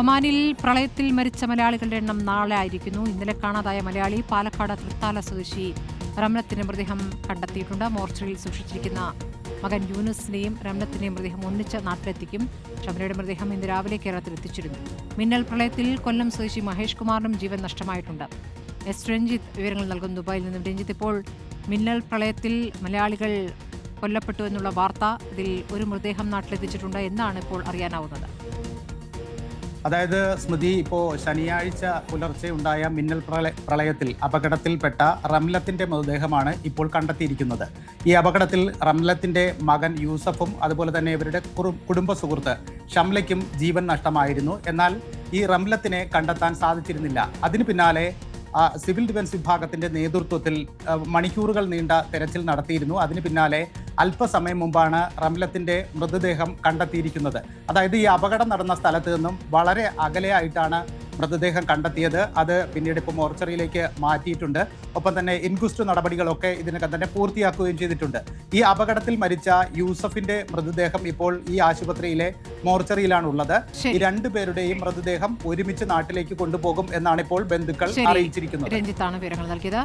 ഒമാനിൽ പ്രളയത്തിൽ മരിച്ച മലയാളികളുടെ എണ്ണം നാളെ ആയിരിക്കുന്നു. ഇന്നലെ കാണാതായ മലയാളി പാലക്കാട് തൃത്താല സ്വദേശി റംലത്തിന്റെ മൃതദേഹം കണ്ടെത്തിയിട്ടുണ്ട്. മോർച്ചറിയിൽ സൂക്ഷിച്ചിരിക്കുന്ന മകൻ യൂനുസിനെയും റംലത്തിന്റെയും മൃതദേഹം ഒന്നിച്ച് നാട്ടിലെത്തിക്കും. ഷംനയുടെ മൃതദേഹം ഇന്ന് രാവിലെ കേരളത്തിൽ എത്തിച്ചിരുന്നു. മിന്നൽ പ്രളയത്തിൽ കൊല്ലം സ്വദേശി മഹേഷ് കുമാറിനും ജീവൻ നഷ്ടമായിട്ടുണ്ട്. എസ് രഞ്ജിത്ത് വിവരങ്ങൾ നൽകുന്നു ദുബായിൽ നിന്നും. രഞ്ജിത്ത്, ഇപ്പോൾ മിന്നൽ പ്രളയത്തിൽ മലയാളികൾ കൊല്ലപ്പെട്ടു എന്നുള്ള വാർത്ത, ഇതിൽ ഒരു മൃതദേഹം നാട്ടിലെത്തിച്ചിട്ടുണ്ട്. എന്നാണ് ഇപ്പോൾ അറിയാനാവുന്നത്? അതായത് സ്മൃതി, ഇപ്പോൾ ശനിയാഴ്ച പുലർച്ചെ ഉണ്ടായ മിന്നൽ പ്രളയത്തിൽ അപകടത്തിൽപ്പെട്ട റംലത്തിന്റെ മൃതദേഹമാണ് ഇപ്പോൾ കണ്ടെത്തിയിരിക്കുന്നത്. ഈ അപകടത്തിൽ റംലത്തിന്റെ മകൻ യൂസഫും അതുപോലെ തന്നെ ഇവരുടെ കുടുംബ സുഹൃത്ത് ഷംലയ്ക്കും ജീവൻ നഷ്ടമായിരുന്നു. എന്നാൽ ഈ റംലത്തിനെ കണ്ടെത്താൻ സാധിച്ചിരുന്നില്ല. അതിന് പിന്നാലെ സിവിൽ ഡിഫൻസ് വിഭാഗത്തിന്റെ നേതൃത്വത്തിൽ മണിക്കൂറുകൾ നീണ്ട തെരച്ചിൽ നടത്തിയിരുന്നു. അതിന് പിന്നാലെ അല്പസമയം മുമ്പാണ് റംലത്തിന്റെ മൃതദേഹം കണ്ടെത്തിയിരിക്കുന്നത്. അതായത് ഈ അപകടം നടന്ന സ്ഥലത്ത് നിന്നും വളരെ അകലെയായിട്ടാണ് മൃതദേഹം കണ്ടെത്തിയത്. അത് പിന്നീട് ഇപ്പോൾ മോർച്ചറിയിലേക്ക് മാറ്റിയിട്ടുണ്ട്. ഒപ്പം തന്നെ ഇൻക്വസ്റ്റ് നടപടികളൊക്കെ ഇതിനകം തന്നെ പൂർത്തിയാക്കുകയും ചെയ്തിട്ടുണ്ട്. ഈ അപകടത്തിൽ മരിച്ച യൂസഫിന്റെ മൃതദേഹം ഇപ്പോൾ ഈ ആശുപത്രിയിലെ മോർച്ചറിയിലാണ് ഉള്ളത്. ഈ രണ്ടുപേരുടെയും മൃതദേഹം ഒരുമിച്ച് നാട്ടിലേക്ക് കൊണ്ടുപോകും എന്നാണ് ഇപ്പോൾ ബന്ധുക്കൾ അറിയിച്ചിരിക്കുന്നത്. രഞ്ജിത്താണ് വിവരങ്ങൾ നൽകിയത്.